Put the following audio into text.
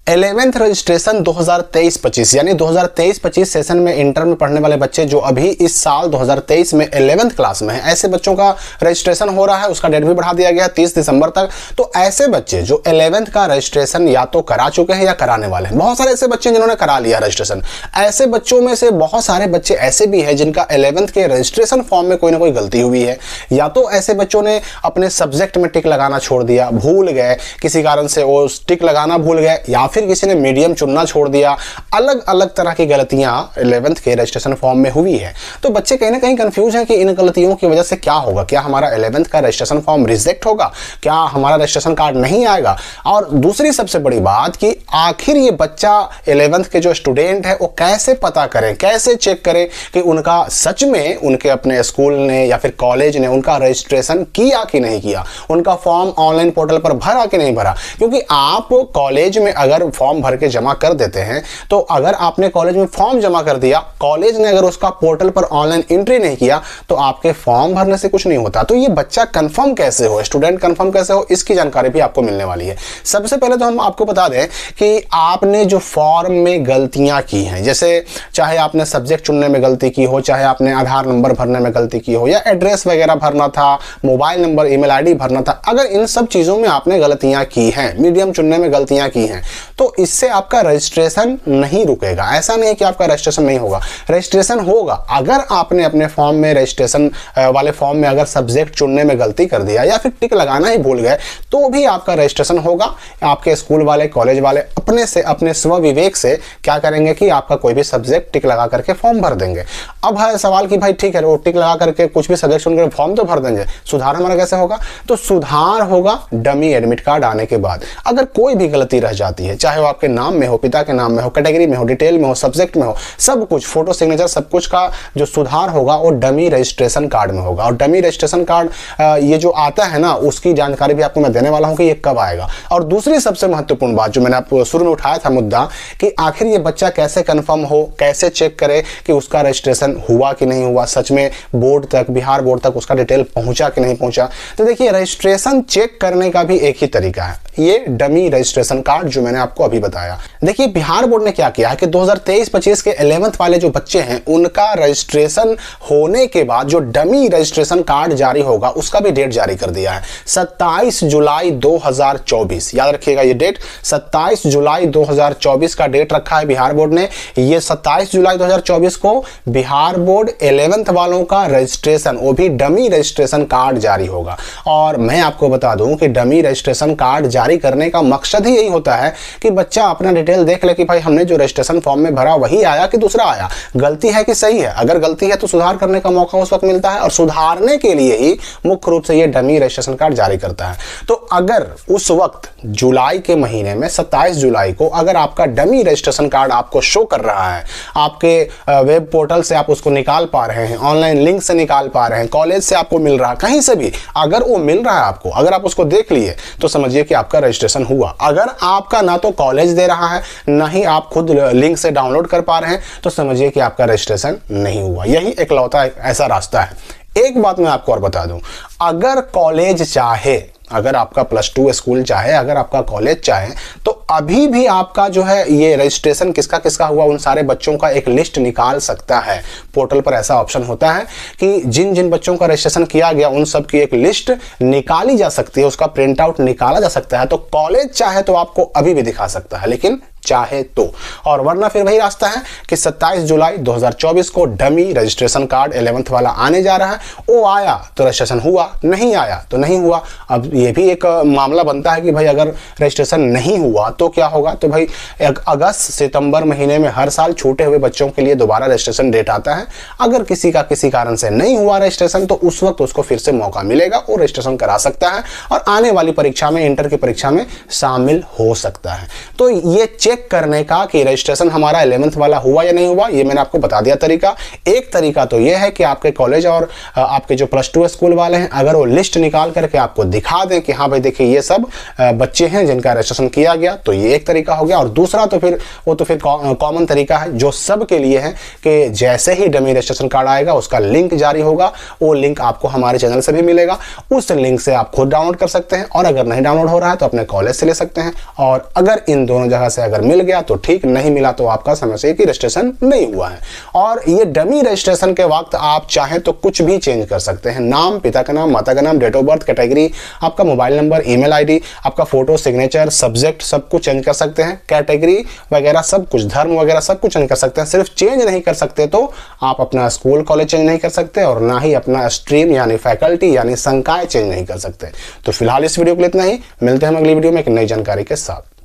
11th registration 2023-25 यानी 2023-25 session में inter में पढ़ने वाले बच्चे जो अभी इस साल 2023 में 11th क्लास में हैं, ऐसे बच्चों का रजिस्ट्रेशन हो रहा है। उसका डेट भी बढ़ा दिया गया 30 दिसंबर तक। तो ऐसे बच्चे जो 11th का रजिस्ट्रेशन या तो करा चुके हैं या कराने वाले हैं, बहुत सारे ऐसे बच्चे जिन्होंने करा लिया रजिस्ट्रेशन। ऐसे बच्चों में से बहुत सारे बच्चे ऐसे भी हैं जिनका 11th के रजिस्ट्रेशन फॉर्म में कोई ना कोई गलती हुई है, या तो ऐसे बच्चों ने अपने सब्जेक्ट में टिक लगाना छोड़ दिया, भूल गए, किसी कारण से वो टिक लगाना भूल गए, या फिर किसी ने मीडियम चुनना छोड़ दिया। अलग अलग तरह की गलतियां 11th के रजिस्ट्रेशन फॉर्म में हुई है। तो बच्चे कहीं ना कहीं कंफ्यूज हैं कि इन गलतियों की वजह से क्या होगा, क्या हमारा 11th का रजिस्ट्रेशन फॉर्म रिजेक्ट होगा, क्या हमारा रजिस्ट्रेशन कार्ड नहीं आएगा। और दूसरी सबसे बड़ी बात कि आखिर ये बच्चा 11th के जो स्टूडेंट है वो कैसे पता करें, कैसे चेक करें कि उनका सच में उनके अपने स्कूल ने या फिर कॉलेज ने उनका रजिस्ट्रेशन किया कि नहीं किया, उनका फॉर्म ऑनलाइन पोर्टल पर भरा कि नहीं भरा। क्योंकि आप कॉलेज में अगर फॉर्म भर के जमा कर देते हैं, तो अगर आपने कॉलेज में फॉर्म जमा कर दिया, कॉलेज ने अगर उसका पोर्टल पर ऑनलाइन एंट्री नहीं किया, तो आपके फॉर्म भरने से कुछ नहीं होता। तो ये बच्चा कंफर्म कैसे हो, स्टूडेंट कंफर्म कैसे हो, इसकी जानकारी भी आपको मिलने वाली है। सबसे पहले तो हम आपको बता दें कि आपने जो फॉर्म में गलतियां की हैं, जैसे चाहे आपने सब्जेक्ट चुनने में गलती की हो, चाहे आपने आधार नंबर भरने में गलती की हो, या एड्रेस वगैरह भरना था, मोबाइल नंबर, ईमेल आईडी भरना था, अगर इन सब चीजों में आपने गलतियां की हैं, मीडियम चुनने में गलतियां की हैं, तो इससे आपका रजिस्ट्रेशन नहीं रुकेगा। ऐसा नहीं है कि आपका रजिस्ट्रेशन नहीं होगा, रजिस्ट्रेशन होगा। अगर आपने अपने फॉर्म में रजिस्ट्रेशन वाले फॉर्म में अगर सब्जेक्ट चुनने में गलती कर दिया या फिर टिक लगाना ही भूल गए, तो भी आपका रजिस्ट्रेशन होगा। आपके स्कूल वाले, कॉलेज वाले अपने से, अपने स्व विवेक से क्या करेंगे कि आपका कोई भी सब्जेक्ट टिक लगा करके फॉर्म भर देंगे। अब है सवाल कि भाई ठीक है, वो टिक लगा करके कुछ भी सब्जेक्ट चुन कर फॉर्म तो भर देंगे, सुधार हमारा कैसे होगा? तो सुधार होगा डमी एडमिट कार्ड आने के बाद। अगर कोई भी गलती रह जाती है, चाहे वो आपके नाम में हो, पिता के नाम में हो, कैटेगरी में हो, डिटेल में हो, सब्जेक्ट में हो, सब कुछ, फोटो सिग्नेचर, सब कुछ का जो सुधार होगा वो डमी रजिस्ट्रेशन कार्ड में होगा। और डमी रजिस्ट्रेशन कार्ड ये जो आता है ना, उसकी जानकारी भी आपको मैं देने वाला हूं कि ये कब आएगा। और दूसरी सबसे महत्वपूर्ण बात जो मैंने आपको शुरू में उठाया था मुद्दा, कि आखिर ये बच्चा कैसे कंफर्म हो, कैसे चेक करे कि उसका रजिस्ट्रेशन हुआ कि नहीं हुआ, सच में बोर्ड तक, बिहार बोर्ड तक उसका डिटेल पहुंचा कि नहीं पहुंचा। तो देखिए, रजिस्ट्रेशन चेक करने का भी एक ही तरीका है, ये डमी रजिस्ट्रेशन कार्ड जो मैंने आपको अभी बताया। देखिए, बिहार बोर्ड ने क्या किया है कि 2023-25 के 11th वाले जो बच्चे हैं, उनका रजिस्ट्रेशन होने के बाद जो डमी रजिस्ट्रेशन कार्ड जारी होगा, उसका भी डेट जारी कर दिया है, 27 जुलाई 2024। याद रखिएगा ये डेट, 27 जुलाई 2024 का डेट रखा है बिहार बोर्ड ने। ये 27 जुलाई 2024 को बिहार बोर्ड 11th वालों का रजिस्ट्रेशन, वो भी डमी रजिस्ट्रेशन कार्ड जारी होगा। और मैं आपको बता दूं कि डमी रजिस्ट्रेशन कार्ड जारी करने का मकसद ही यही होता है कि बच्चा अपना डिटेल देख ले कि भाई हमने जो रजिस्ट्रेशन फॉर्म में भरा वही आया कि दूसरा आया, गलती है कि सही है। अगर गलती है तो सुधार करने का मौका उस वक्त मिलता है, और सुधारने के लिए ही मुख्य रूप से ये डमी रजिस्ट्रेशन कार्ड जारी करता है। तो अगर उस वक्त जुलाई के महीने में 27 जुलाई को अगर आपका डमी रजिस्ट्रेशन कार्ड आपको शो कर रहा है, आपके वेब पोर्टल से आप उसको निकाल पा रहे हैं, ऑनलाइन लिंक से निकाल पा रहे हैं, कॉलेज से आपको मिल रहा है, कहीं से भी अगर वो मिल रहा है आपको, अगर आप उसको देख लिए, तो समझिए कि आपका रजिस्ट्रेशन हुआ। अगर आपका ना तो कॉलेज दे रहा है, ना ही आप खुद लिंक से डाउनलोड कर पा रहे हैं, तो समझिए कि आपका रजिस्ट्रेशन नहीं हुआ। यही इकलौता ऐसा रास्ता है। एक बात मैं आपको और बता दूं, अगर कॉलेज चाहे, अगर आपका +2 स्कूल चाहे, अगर आपका कॉलेज चाहे, तो अभी भी आपका जो है ये रजिस्ट्रेशन किसका किसका हुआ, उन सारे बच्चों का एक लिस्ट निकाल सकता है। पोर्टल पर ऐसा ऑप्शन होता है कि जिन जिन बच्चों का रजिस्ट्रेशन किया गया उन सब की एक लिस्ट निकाली जा सकती है, उसका प्रिंट आउट निकाला जा सकता है। तो कॉलेज चाहे तो आपको अभी भी दिखा सकता है, लेकिन चाहे तो, और वरना फिर वही रास्ता है कि 27 जुलाई 2024 को डमी रजिस्ट्रेशन कार्ड 11th वाला आने जा रहा है। वो आया तो रजिस्ट्रेशन हुआ, नहीं आया तो नहीं हुआ। अब ये भी एक मामला बनता है कि भाई अगर रजिस्ट्रेशन नहीं हुआ तो क्या होगा। तो भाई अगस्त सितंबर महीने में हर साल छूटे हुए बच्चों के लिए दोबारा रजिस्ट्रेशन डेट आता है। अगर किसी का किसी कारण से नहीं हुआ रजिस्ट्रेशन, तो उस वक्त उसको फिर से मौका मिलेगा, वो रजिस्ट्रेशन करा सकता है और आने वाली परीक्षा में, इंटर की परीक्षा में शामिल हो सकता है। तो ये चेक करने का कि रजिस्ट्रेशन हमारा 11th वाला हुआ या नहीं हुआ, ये मैंने आपको बता दिया तरीका। एक तरीका तो ये है कि आपके कॉलेज और आपके जो +2 स्कूल वाले हैं, अगर वो लिस्ट निकाल करके आपको दिखा दें कि हाँ भाई देखिए ये सब बच्चे हैं जिनका रजिस्ट्रेशन किया गया, तो ये एक तरीका हो गया। और दूसरा तो फिर वो तो फिर कॉमन तरीका है जो सब के लिए है कि जैसे ही डमी रजिस्ट्रेशन कार्ड आएगा उसका लिंक जारी होगा, वो लिंक आपको हमारे चैनल से भी मिलेगा, उस लिंक से आप खुद डाउनलोड कर सकते हैं, और अगर नहीं डाउनलोड हो रहा है तो अपने कॉलेज से ले सकते हैं। और अगर इन दोनों जगह से अगर मिल गया तो ठीक, नहीं मिला तो आपका समझ से कि रजिस्ट्रेशन नहीं हुआ है। और ये डमी रजिस्ट्रेशन के वक्त आप चाहें तो कुछ भी चेंज कर सकते हैं, नाम, पिता का नाम, माता का नाम, डेट ऑफ बर्थ, कैटेगरी, आपका मोबाइल नंबर, ईमेल आईडी, आपका फोटो, सिग्नेचर, सब्जेक्ट सब कुछ चेंज कर सकते हैं, कैटेगरी वगैरह सब कुछ, धर्म वगैरह सब कुछ चेंज कर सकते हैं। सिर्फ चेंज नहीं कर सकते तो आप अपना स्कूल कॉलेज चेंज नहीं कर सकते, और ना ही अपना स्ट्रीम यानी फैकल्टी यानी संकाय चेंज नहीं कर सकते। तो फिलहाल इस वीडियो के लिए इतना ही, मिलते हैं हम अगली वीडियो में एक नई जानकारी के साथ।